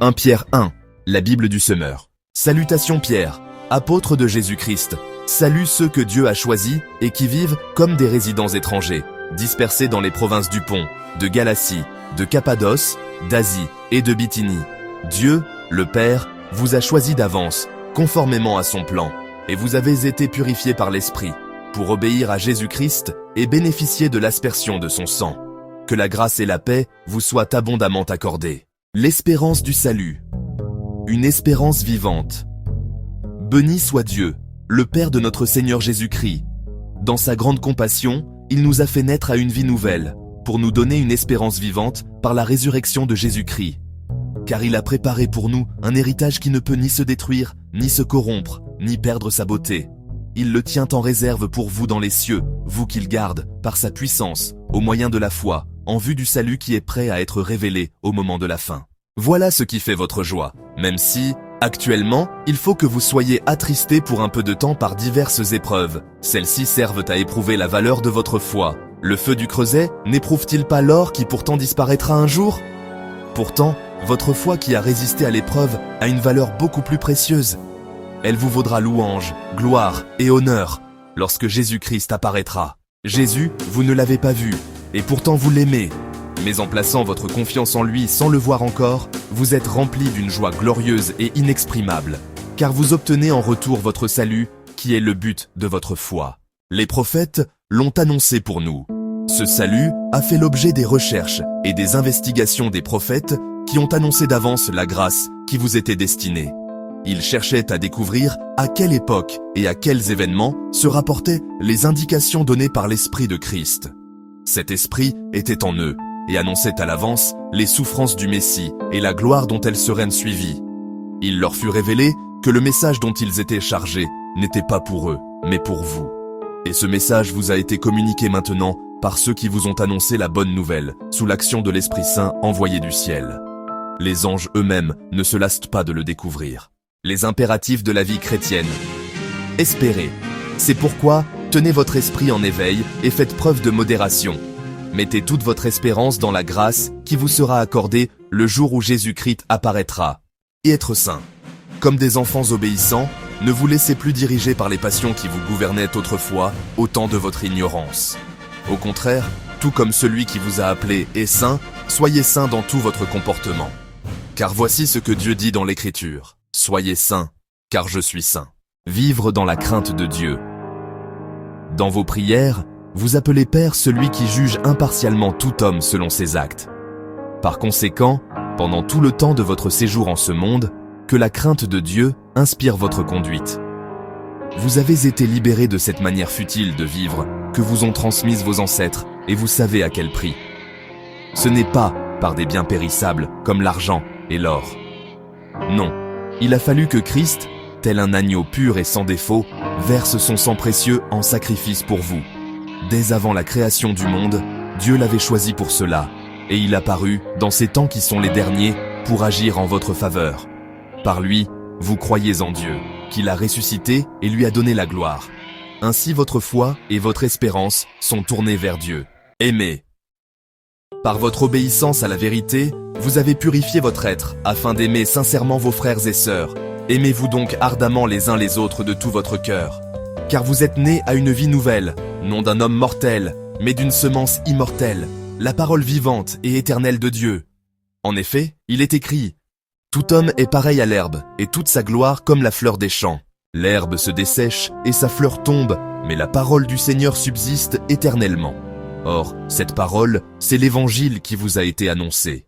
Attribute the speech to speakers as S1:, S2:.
S1: 1 Pierre 1, la Bible du semeur. Salutations Pierre, apôtre de Jésus-Christ. Salut ceux que Dieu a choisis et qui vivent comme des résidents étrangers, dispersés dans les provinces du Pont, de Galatie, de Cappadoce, d'Asie et de Bithynie. Dieu, le Père, vous a choisis d'avance, conformément à son plan, et vous avez été purifiés par l'Esprit, pour obéir à Jésus-Christ et bénéficier de l'aspersion de son sang. Que la grâce et la paix vous soient abondamment accordées. L'espérance du salut. Une espérance vivante. Béni soit Dieu, le Père de notre Seigneur Jésus-Christ. Dans sa grande compassion, il nous a fait naître à une vie nouvelle, pour nous donner une espérance vivante par la résurrection de Jésus-Christ. Car il a préparé pour nous un héritage qui ne peut ni se détruire, ni se corrompre, ni perdre sa beauté. Il le tient en réserve pour vous dans les cieux, vous qu'il garde, par sa puissance, au moyen de la foi, en vue du salut qui est prêt à être révélé au moment de la fin. Voilà ce qui fait votre joie, même si, actuellement, il faut que vous soyez attristés pour un peu de temps par diverses épreuves. Celles-ci servent à éprouver la valeur de votre foi. Le feu du creuset n'éprouve-t-il pas l'or qui pourtant disparaîtra un jour? Pourtant, votre foi qui a résisté à l'épreuve a une valeur beaucoup plus précieuse. Elle vous vaudra louange, gloire et honneur lorsque Jésus-Christ apparaîtra. Jésus, vous ne l'avez pas vu, et pourtant vous l'aimez. Mais en plaçant votre confiance en lui sans le voir encore, vous êtes remplis d'une joie glorieuse et inexprimable, car vous obtenez en retour votre salut, qui est le but de votre foi. Les prophètes l'ont annoncé pour nous. Ce salut a fait l'objet des recherches et des investigations des prophètes qui ont annoncé d'avance la grâce qui vous était destinée. Ils cherchaient à découvrir à quelle époque et à quels événements se rapportaient les indications données par l'Esprit de Christ. Cet Esprit était en eux et annonçait à l'avance les souffrances du Messie et la gloire dont elles seraient suivies. Il leur fut révélé que le message dont ils étaient chargés n'était pas pour eux, mais pour vous. Et ce message vous a été communiqué maintenant par ceux qui vous ont annoncé la bonne nouvelle, sous l'action de l'Esprit Saint envoyé du ciel. Les anges eux-mêmes ne se lassent pas de le découvrir. Les impératifs de la vie chrétienne. Espérez. C'est pourquoi, tenez votre esprit en éveil et faites preuve de modération. Mettez toute votre espérance dans la grâce qui vous sera accordée le jour où Jésus-Christ apparaîtra. Et être saint. Comme des enfants obéissants, ne vous laissez plus diriger par les passions qui vous gouvernaient autrefois au temps de votre ignorance. Au contraire, tout comme celui qui vous a appelé est saint, soyez saint dans tout votre comportement. Car voici ce que Dieu dit dans l'Écriture. Soyez saints, car je suis saint. Vivre dans la crainte de Dieu. Dans vos prières, vous appelez Père celui qui juge impartialement tout homme selon ses actes. Par conséquent, pendant tout le temps de votre séjour en ce monde, que la crainte de Dieu inspire votre conduite. Vous avez été libérés de cette manière futile de vivre que vous ont transmise vos ancêtres et vous savez à quel prix. Ce n'est pas par des biens périssables comme l'argent et l'or. Non, il a fallu que Christ, tel un agneau pur et sans défaut, verse son sang précieux en sacrifice pour vous. Dès avant la création du monde, Dieu l'avait choisi pour cela, et il apparut, dans ces temps qui sont les derniers, pour agir en votre faveur. Par lui, vous croyez en Dieu, qui l'a ressuscité et lui a donné la gloire. Ainsi votre foi et votre espérance sont tournées vers Dieu. Aimez. Par votre obéissance à la vérité, vous avez purifié votre être, afin d'aimer sincèrement vos frères et sœurs. Aimez-vous donc ardemment les uns les autres de tout votre cœur. Car vous êtes nés à une vie nouvelle, non d'un homme mortel, mais d'une semence immortelle, la parole vivante et éternelle de Dieu. En effet, il est écrit « Tout homme est pareil à l'herbe, et toute sa gloire comme la fleur des champs. L'herbe se dessèche et sa fleur tombe, mais la parole du Seigneur subsiste éternellement. » Or, cette parole, c'est l'Évangile qui vous a été annoncé.